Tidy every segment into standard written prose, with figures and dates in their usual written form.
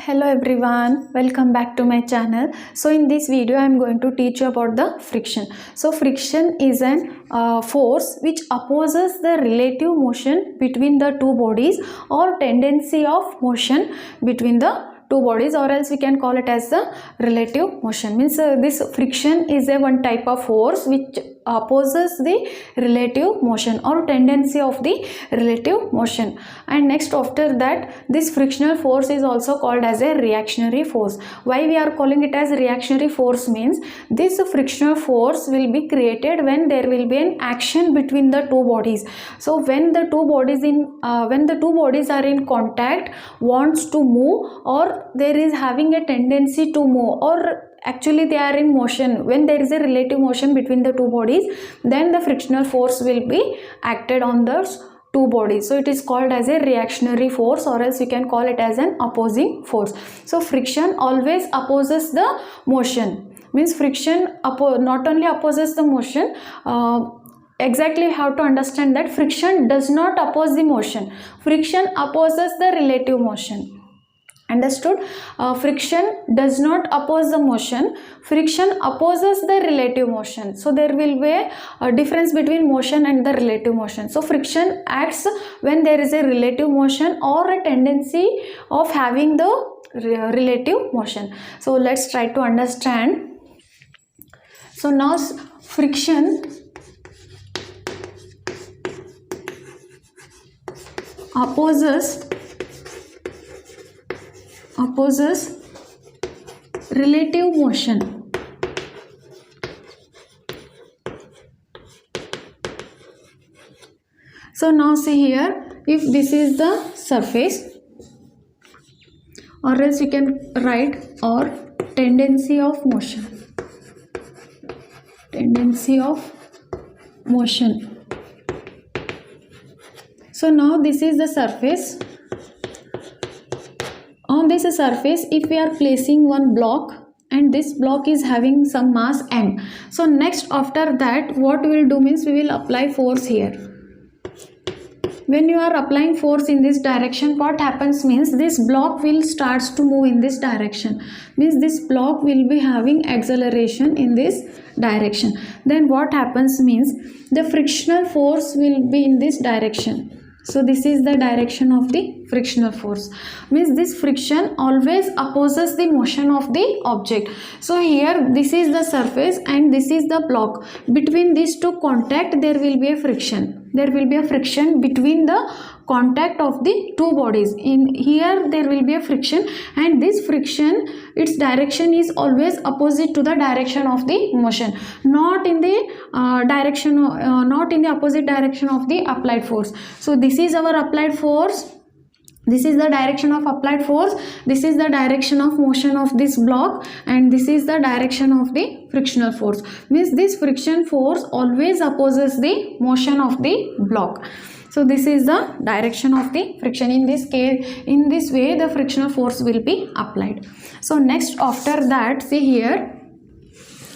Hello everyone, welcome back to my channel. So in this video I am going to teach you about the friction. So friction is an force which opposes the relative motion between the two bodies or tendency of motion between the two bodies, or else we can call it as the relative motion. Means this friction is a one type of force which opposes the relative motion or tendency of the relative motion. And next after that, this frictional force is also called as a reactionary force. Why we are calling it as reactionary force means this frictional force will be created when there will be an action between the two bodies. So when the two bodies are in contact, wants to move, or there is having a tendency to move, or actually they are in motion, when there is a relative motion between the two bodies, then the frictional force will be acted on those two bodies. So it is called as a reactionary force, or else you can call it as an opposing force. So friction always opposes the motion. Means friction not only opposes the motion, exactly how to understand that friction does not oppose the motion. Friction opposes the relative motion. Understood? Friction does not oppose the motion. Friction opposes the relative motion. So there will be a difference between motion and the relative motion. So friction acts when there is a relative motion or a tendency of having the relative motion. So let's try to understand. So now friction opposes relative motion. So now see here, if this is the surface, or else you can write or tendency of motion. So now this is the surface. On this surface, if we are placing one block and this block is having some mass m, so next after that what we will do means we will apply force here. When you are applying force in this direction, what happens means this block will starts to move in this direction. Means this block will be having acceleration in this direction. Then what happens means the frictional force will be in this direction. So this is the direction of the frictional force. Means this friction always opposes the motion of the object. So here this is the surface and this is the block. Between these two contact there will be a friction. There will be a friction between the contact of the two bodies. In here there will be a friction, and this friction, its direction is always opposite to the direction of the motion, not in the opposite direction of the applied force. So this is our applied force. This is the direction of applied force. This is the direction of motion of this block, and this is the direction of the frictional force. Means this friction force always opposes the motion of the block. So this is the direction of the friction. In this case, in this way the frictional force will be applied. So next after that, see here,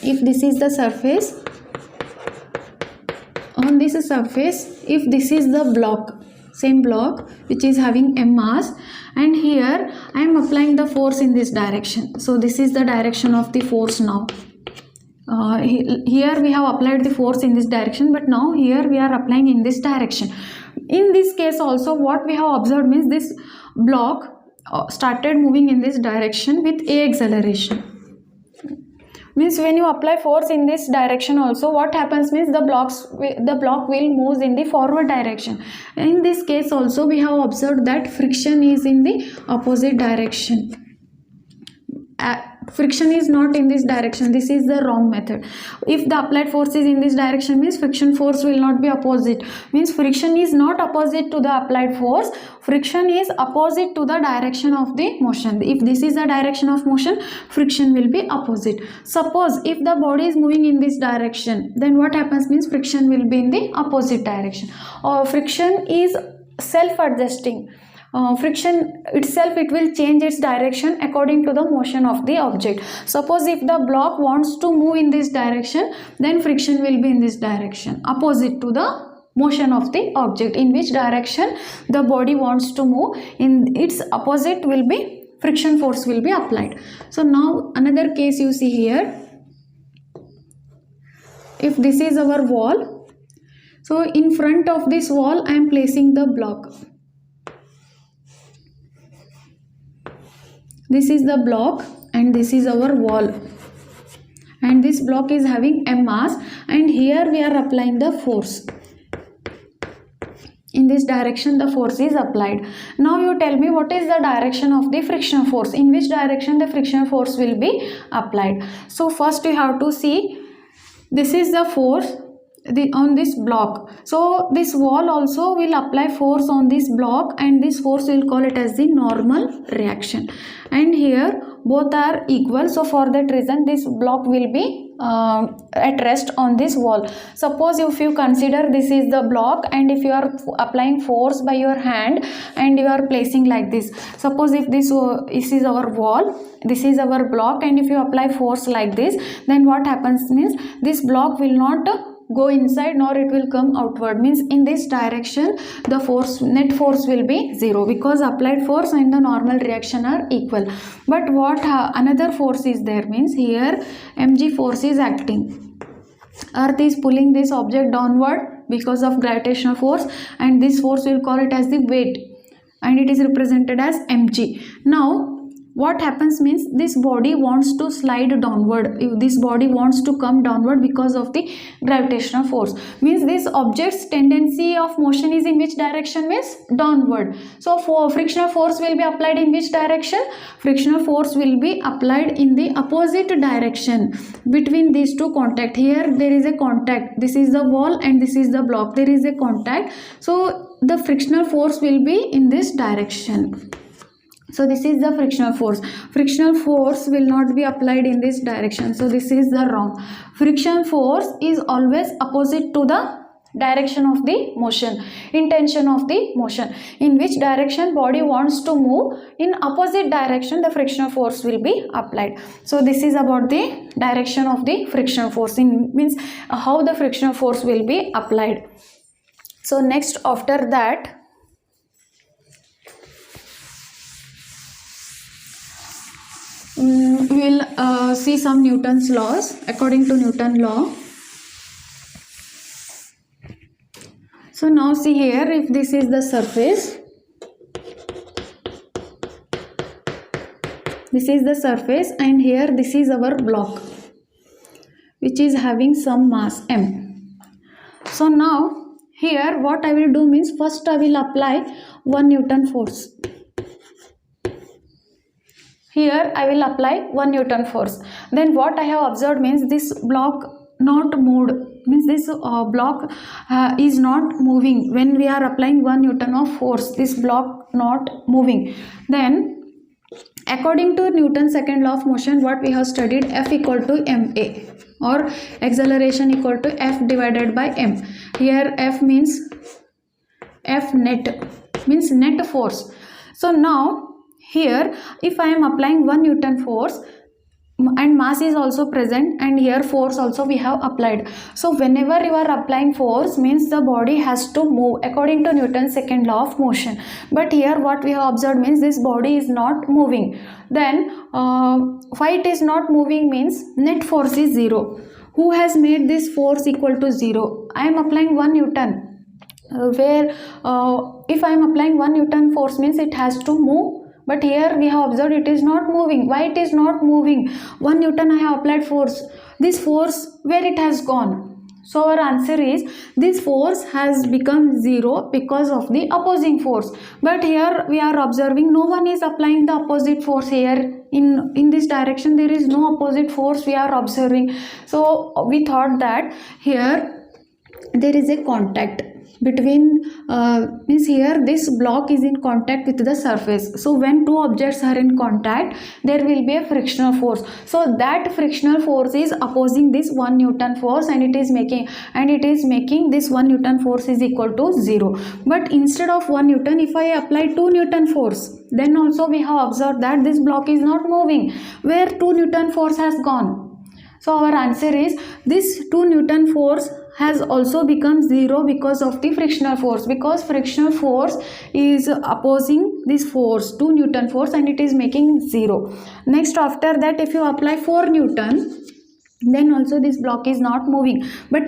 if this is the surface, on this surface, if this is the block, same block which is having m mass, and here I am applying the force in this direction. So this is the direction of the force now. Here we have applied the force in this direction, but now here we are applying in this direction. In this case also what we have observed means this block started moving in this direction with a acceleration. Means when you apply force in this direction also, what happens means the block will move in the forward direction. In this case also we have observed that friction is in the opposite direction. Friction is not in this direction. This is the wrong method. If the applied force is in this direction means friction force will not be opposite. Means friction is not opposite to the applied force. Friction is opposite to the direction of the motion. If this is the direction of motion, friction will be opposite. Suppose if the body is moving in this direction, then what happens means friction will be in the opposite direction. Or friction is self-adjusting. Friction itself, it will change its direction according to the motion of the object. Suppose if the block wants to move in this direction, then friction will be in this direction, opposite to the motion of the object. In which direction the body wants to move, in its opposite will be friction force will be applied. So now another case you see here. If this is our wall, so in front of this wall I am placing the block. This is the block and this is our wall, and this block is having m mass, and here we are applying the force. In this direction the force is applied. Now you tell me what is the direction of the friction force, in which direction the friction force will be applied. So first you have to see, this is the force on this block. So this wall also will apply force on this block, and this force will call it as the normal reaction, and here both are equal. So for that reason this block will be at rest on this wall. Suppose if you consider this is the block, and if you are applying force by your hand and you are placing like this, suppose if this is our wall, this is our block, and if you apply force like this, then what happens means this block will not go inside nor it will come outward, means in this direction the force, net force will be 0, because applied force and the normal reaction are equal. But what another force is there, means here mg force is acting. Earth is pulling this object downward because of gravitational force, and this force will call it as the weight, and it is represented as mg. Now what happens means this body wants to slide downward, if this body wants to come downward because of the gravitational force, means this object's tendency of motion is in which direction, means downward. So for frictional force will be applied in which direction? Frictional force will be applied in the opposite direction between these two contact. Here there is a contact, this is the wall and this is the block, there is a contact, so the frictional force will be in this direction. So this is the frictional force. Frictional force will not be applied in this direction, so this is the wrong. Friction force is always opposite to the direction of the motion, intention of the motion. In which direction body wants to move, in opposite direction the frictional force will be applied. So this is about the direction of the friction force, in means how the frictional force will be applied. So next after that, we will see some Newton's laws. According to Newton's law, so now see here, if this is the surface, this is the surface, and here this is our block which is having some mass m. So now here what I will do means, first I will apply 1 Newton force. Here I will apply 1 Newton force. Then what I have observed means this block not moved, means this block is not moving. When we are applying 1 Newton of force, this block not moving. Then according to Newton's second law of motion, what we have studied, F equal to ma, or acceleration equal to F divided by m. Here F means F net, means net force. So now here if I am applying 1 Newton force and mass is also present, and here force also we have applied. So whenever you are applying force, means the body has to move according to Newton's second law of motion. But here what we have observed means this body is not moving. Then why it is not moving means net force is 0. Who has made this force equal to 0? I am applying 1 Newton. If I am applying 1 Newton force means it has to move. But here we have observed it is not moving. Why it is not moving? 1 Newton I have applied force. This force, where it has gone? So our answer is, this force has become 0 because of the opposing force. But here we are observing no one is applying the opposite force here. In this direction there is no opposite force we are observing. So we thought that here there is a contact between, means here this block is in contact with the surface. So when two objects are in contact, there will be a frictional force. So that frictional force is opposing this 1 Newton force, and it is making this 1 Newton force is equal to 0. But instead of 1 Newton, if I apply 2 Newton force, then also we have observed that this block is not moving. Where 2 Newton force has gone? So our answer is, this 2 Newton force has also become 0 because of the frictional force, because frictional force is opposing this force, 2 Newton force, and it is making 0. Next, after that, if you apply 4 Newton, then also this block is not moving. But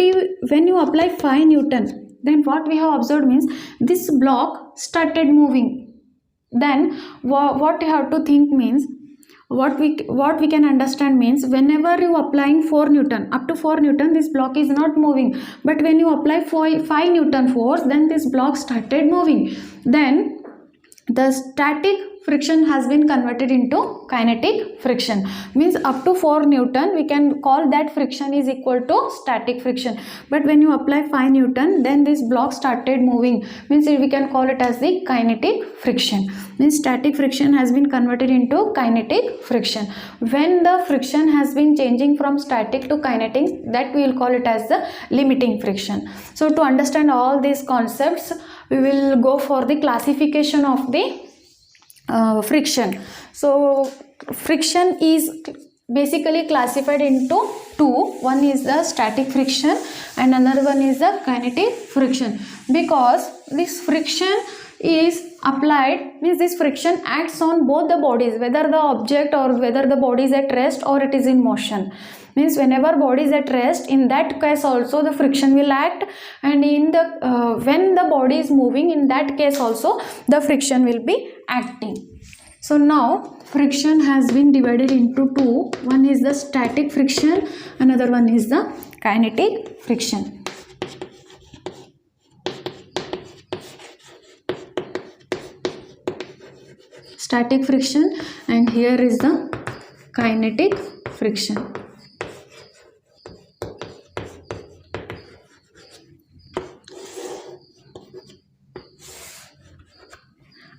when you apply 5 Newton, then what we have observed means this block started moving. Then what you have to think means, what we can understand means, whenever you applying 4 Newton, up to 4 Newton, this block is not moving. But when you apply 5 Newton force, then this block started moving. Then the static friction has been converted into kinetic friction. Means up to 4 Newton, we can call that friction is equal to static friction. But when you apply 5 Newton, then this block started moving. Means we can call it as the kinetic friction. Means static friction has been converted into kinetic friction. When the friction has been changing from static to kinetic, that we will call it as the limiting friction. So to understand all these concepts, we will go for the classification of the friction. So friction is basically classified into two. One is the static friction and another one is the kinetic friction. Because this friction is applied, means this friction acts on both the bodies, whether the object or whether the body is at rest or it is in motion. Means whenever body is at rest, in that case also the friction will act, and in the when the body is moving, in that case also the friction will be acting. So now friction has been divided into two. One is the static friction, another one is the kinetic friction. Static friction, and here is the kinetic friction.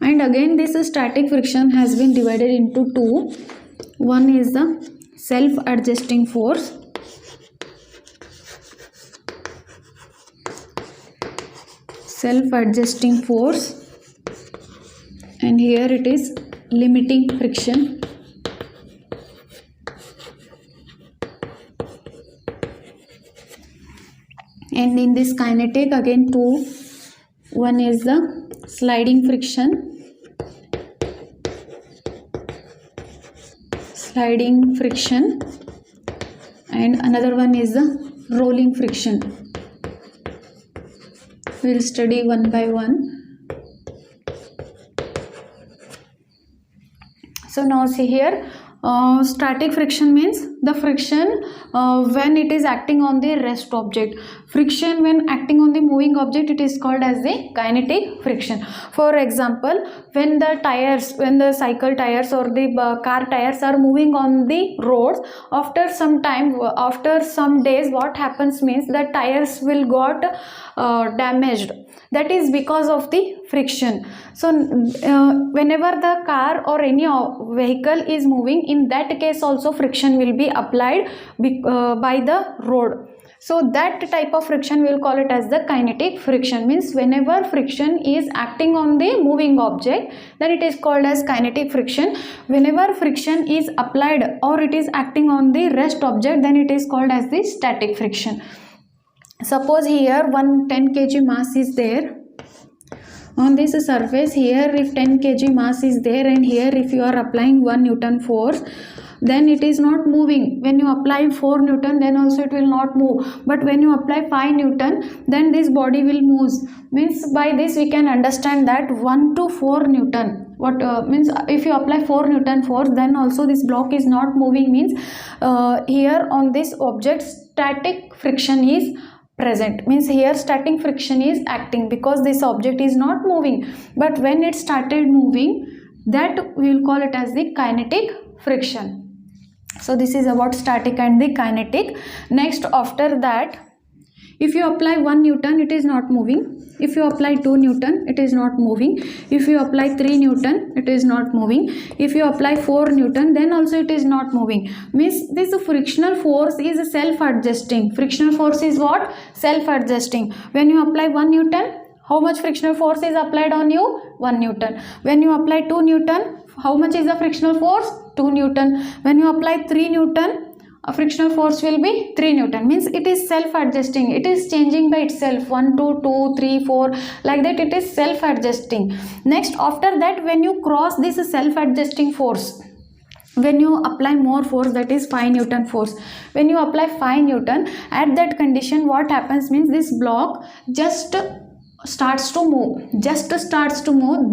And again this static friction has been divided into two. One is the self-adjusting force, and here it is limiting friction. And in this kinetic, again two. One is the sliding friction, and another one is the rolling friction. We will study one by one. So now see here, static friction means the friction when it is acting on the rest object. Friction when acting on the moving object, it is called as the kinetic friction. For example, when the cycle tires or the car tires are moving on the roads, after some time, after some days, what happens means the tires will got damaged. That is because of the friction. So whenever the car or any vehicle is moving, in that case also friction will be applied by the road. So that type of friction we will call it as the kinetic friction. Means whenever friction is acting on the moving object, then it is called as kinetic friction. Whenever friction is applied or it is acting on the rest object, then it is called as the static friction. Suppose here one 10 kg mass is there on this surface. Here if 10 kg mass is there, and here if you are applying 1 Newton force, then it is not moving. When you apply 4 Newton, then also it will not move. But when you apply 5 Newton, then this body will move. Means by this we can understand that 1 to 4 Newton. What means if you apply 4 Newton force, then also this block is not moving. Means here on this object static friction is present. Means here static friction is acting because this object is not moving. But when it started moving, that we will call it as the kinetic friction. So this is about static and the kinetic. Next, after that, if you apply 1 Newton, it is not moving. If you apply 2 Newton, it is not moving. If you apply 3 Newton, it is not moving. If you apply 4 Newton, then also it is not moving. Means this frictional force is self-adjusting. Frictional force is what? Self-adjusting. When you apply 1 Newton, how much frictional force is applied on you? 1 Newton. When you apply 2 Newton, how much is the frictional force? 2 Newton. When you apply 3 Newton, frictional force will be 3 Newton. Means it is self adjusting, it is changing by itself, 1 2 2 3 4, like that it is self adjusting. Next, after that, when you cross this self adjusting force, when you apply more force, that is 5 Newton force, when you apply 5 Newton, at that condition what happens means this block just starts to move,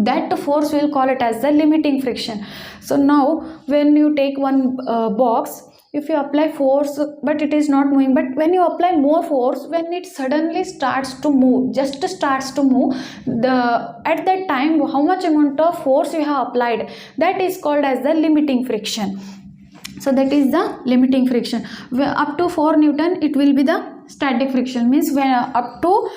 that force will call it as the limiting friction. So now when you take one box, if you apply force but it is not moving, but when you apply more force, when it suddenly starts to move, at that time how much amount of force you have applied, that is called as the limiting friction. So that is the limiting friction. Up to 4 Newton it will be the static friction. Means when up to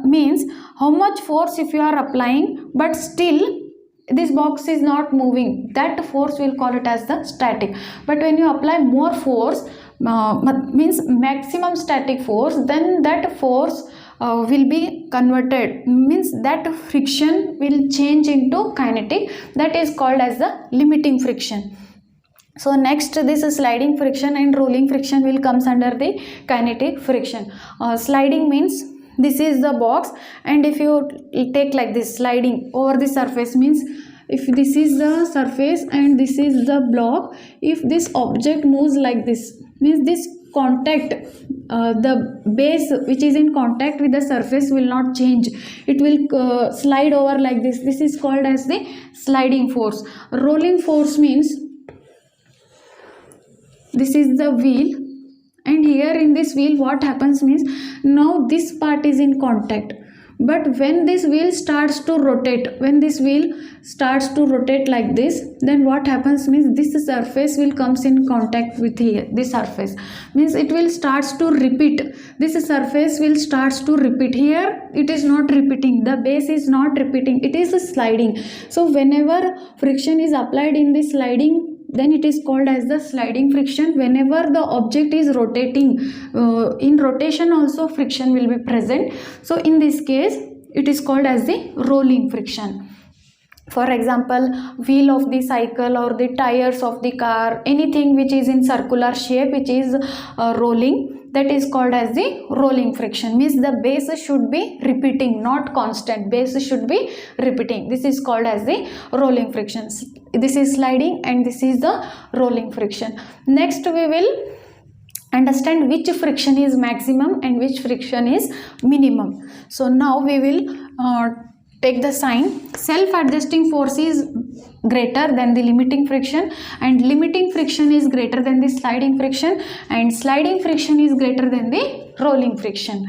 means how much force if you are applying but still this box is not moving, that force will call it as the static. But when you apply more force, means maximum static force, then that force will be converted, means that friction will change into kinetic, that is called as the limiting friction. So next, this sliding friction and rolling friction will comes under the kinetic friction. Sliding means this is the box, and if you take like this sliding over the surface, means if this is the surface and this is the block, if this object moves like this, means this contact, the base which is in contact with the surface will not change, it will slide over like this. This is called as the sliding force. Rolling force means this is the wheel, and here in this wheel what happens means, now this part is in contact, but when this wheel starts to rotate, like this, then what happens means this surface will comes in contact with here, this surface, means it will starts to repeat, this surface will starts to repeat. Here it is not repeating, the base is not repeating, it is sliding. So whenever friction is applied in this sliding, then it is called as the sliding friction. Whenever the object is rotating, in rotation also friction will be present. So in this case it is called as the rolling friction. For example, wheel of the cycle or the tires of the car, anything which is in circular shape, which is rolling, that is called as the rolling friction. Means the base should be repeating, not constant, base should be repeating. This is called as the rolling friction. This is sliding and this is the rolling friction. Next we will understand which friction is maximum and which friction is minimum. So now we will take the sign. Self-adjusting force is greater than the limiting friction, and limiting friction is greater than the sliding friction, and sliding friction is greater than the rolling friction.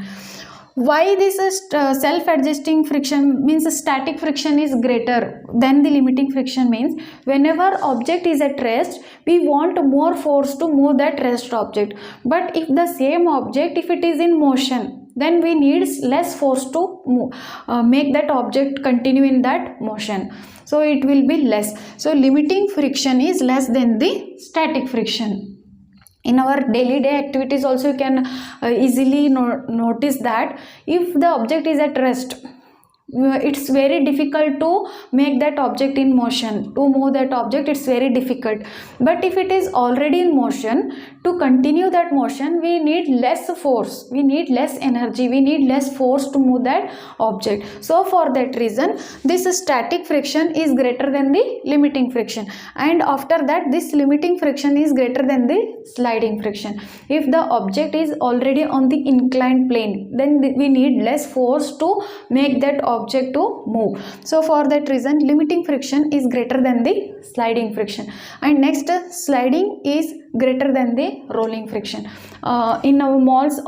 Why this is self-adjusting friction means static friction is greater than the limiting friction means whenever object is at rest, we want more force to move that rest object. But if the same object, if it is in motion, then we need less force to move, make that object continue in that motion. So it will be less. So limiting friction is less than the static friction. In our daily day activities also you can easily notice that if the object is at rest, it's very difficult to make that object in motion, to move that object, it's very difficult. But if it is already in motion, to continue that motion we need less force, we need less energy, we need less force to move that object. So for that reason this static friction is greater than the limiting friction, and after that this limiting friction is greater than the sliding friction. If the object is already on the inclined plane, then we need less force to make that object to move. So for that reason limiting friction is greater than the sliding friction. And next, sliding is greater than the rolling friction. In our malls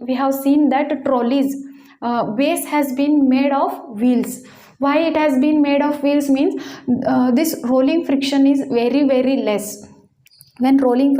we have seen that trolleys base has been made of wheels. Why it has been made of wheels means this rolling friction is very less. When rolling,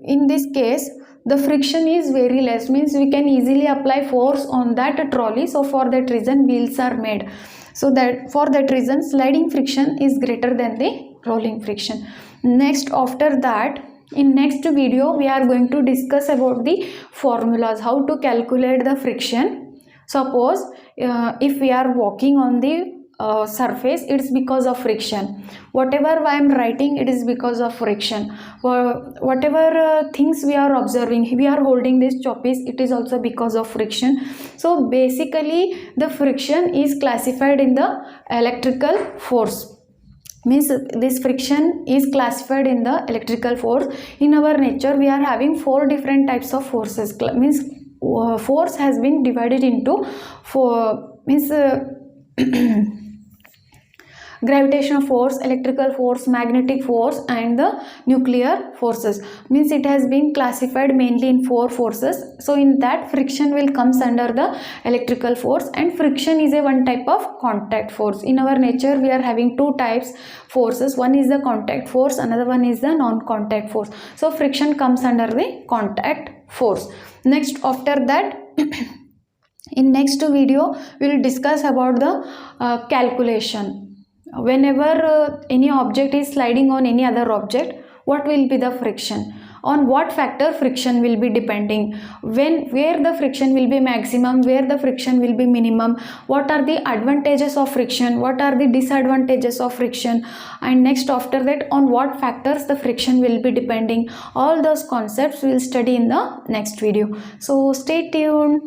in this case the friction is very less, means we can easily apply force on that trolley. So for that reason wheels are made. So that for that reason sliding friction is greater than the rolling friction. Next, after that, in next video we are going to discuss about the formulas, how to calculate the friction. Suppose if we are walking on the surface, it's because of friction. Whatever I am writing, it is because of friction. Whatever things we are observing, we are holding this choppies, it is also because of friction. So basically the friction is classified in the electrical force. Means this friction is classified in the electrical force. In our nature we are having 4 different types of forces. Means force has been divided into 4, means gravitational force, electrical force, magnetic force, and the nuclear forces. Means it has been classified mainly in 4 forces. So in that, friction will comes under the electrical force, and friction is a one type of contact force. In our nature we are having 2 types forces. One is the contact force, another one is the non-contact force. So friction comes under the contact force. Next, after that in next video we will discuss about the calculation. Whenever any object is sliding on any other object, what will be the friction? On what factor friction will be depending? Where the friction will be maximum, where the friction will be minimum, what are the advantages of friction, what are the disadvantages of friction, and next after that on what factors the friction will be depending. All those concepts we will study in the next video. So stay tuned.